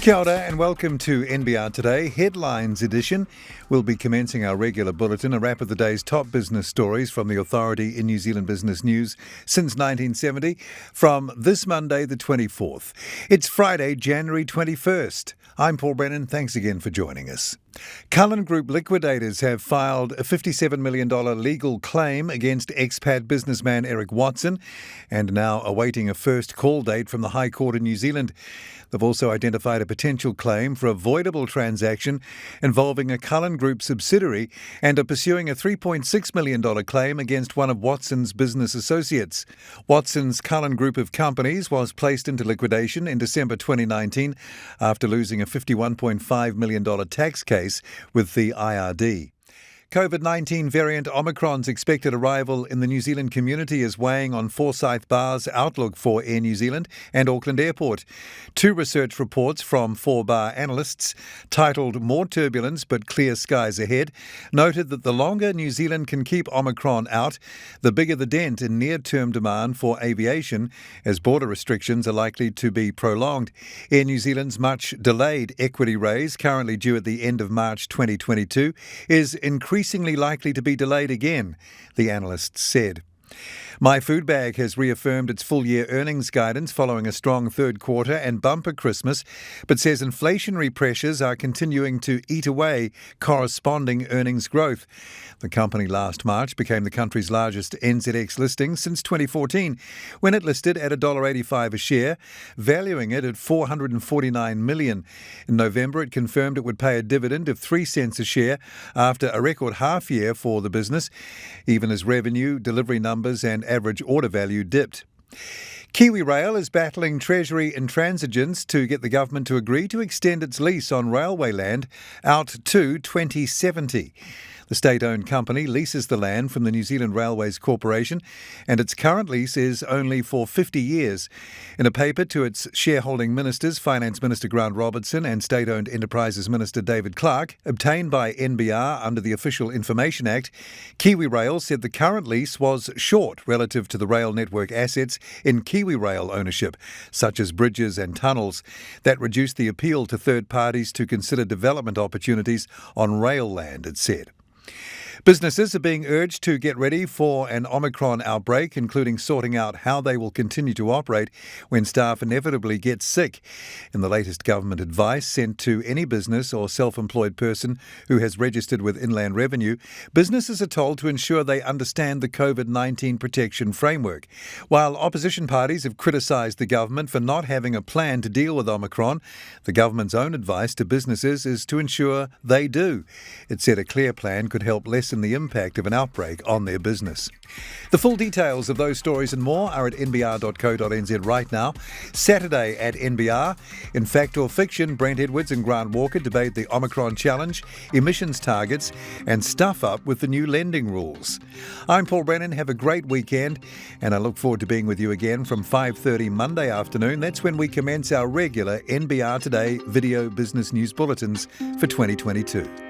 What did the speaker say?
Kia ora and welcome to Nbr Today, Headlines Edition. We'll be commencing our regular bulletin, a wrap of the day's top business stories from the authority in New Zealand business news since 1970, from this Monday the 24th. It's Friday, January 21st. I'm Paul Brennan. Thanks again for joining us. Cullen Group liquidators have filed a $57 million legal claim against expat businessman Eric Watson and now awaiting a first call date from the High Court in New Zealand. They've also identified a potential claim for a voidable transaction involving a Cullen Group subsidiary and are pursuing a $3.6 million claim against one of Watson's business associates. Watson's Cullen Group of companies was placed into liquidation in December 2019 after losing a $51.5 million tax case with the IRD. COVID-19 variant Omicron's expected arrival in the New Zealand community is weighing on Forsyth Barr's outlook for Air New Zealand and Auckland Airport. Two research reports from 4Bar analysts, titled More Turbulence but Clear Skies Ahead, noted that the longer New Zealand can keep Omicron out, the bigger the dent in near-term demand for aviation, as border restrictions are likely to be prolonged. Air New Zealand's much-delayed equity raise, currently due at the end of March 2022, is increasingly likely to be delayed again, the analysts said. My Food Bag has reaffirmed its full-year earnings guidance following a strong third quarter and bumper Christmas, but says inflationary pressures are continuing to eat away corresponding earnings growth. The company last March became the country's largest NZX listing since 2014, when it listed at $1.85 a share, valuing it at $449 million. In November, it confirmed it would pay a dividend of 3 cents a share after a record half year for the business, even as revenue, delivery numbers and average order value dipped. Kiwi Rail is battling Treasury intransigence to get the government to agree to extend its lease on railway land out to 2070. The state-owned company leases the land from the New Zealand Railways Corporation, and its current lease is only for 50 years. In a paper to its shareholding ministers, Finance Minister Grant Robertson and State-owned Enterprises Minister David Clark, obtained by NBR under the Official Information Act, Kiwi Rail said the current lease was short relative to the rail network assets in Kiwi Rail ownership, such as bridges and tunnels, that reduced the appeal to third parties to consider development opportunities on rail land, it said. Businesses are being urged to get ready for an Omicron outbreak, including sorting out how they will continue to operate when staff inevitably get sick. In the latest government advice sent to any business or self-employed person who has registered with Inland Revenue, businesses are told to ensure they understand the COVID-19 protection framework. While opposition parties have criticised the government for not having a plan to deal with Omicron, the government's own advice to businesses is to ensure they do. It said a clear plan could help lessen the impact of an outbreak on their business. The full details of those stories and more are at nbr.co.nz right now. Saturday at NBR, in Fact or Fiction, Brent Edwards and Grant Walker debate the Omicron challenge, emissions targets and stuff up with the new lending rules. I'm Paul Brennan. Have a great weekend, and I look forward to being with you again from 5:30 Monday afternoon. That's when we commence our regular NBR Today video business news bulletins for 2022.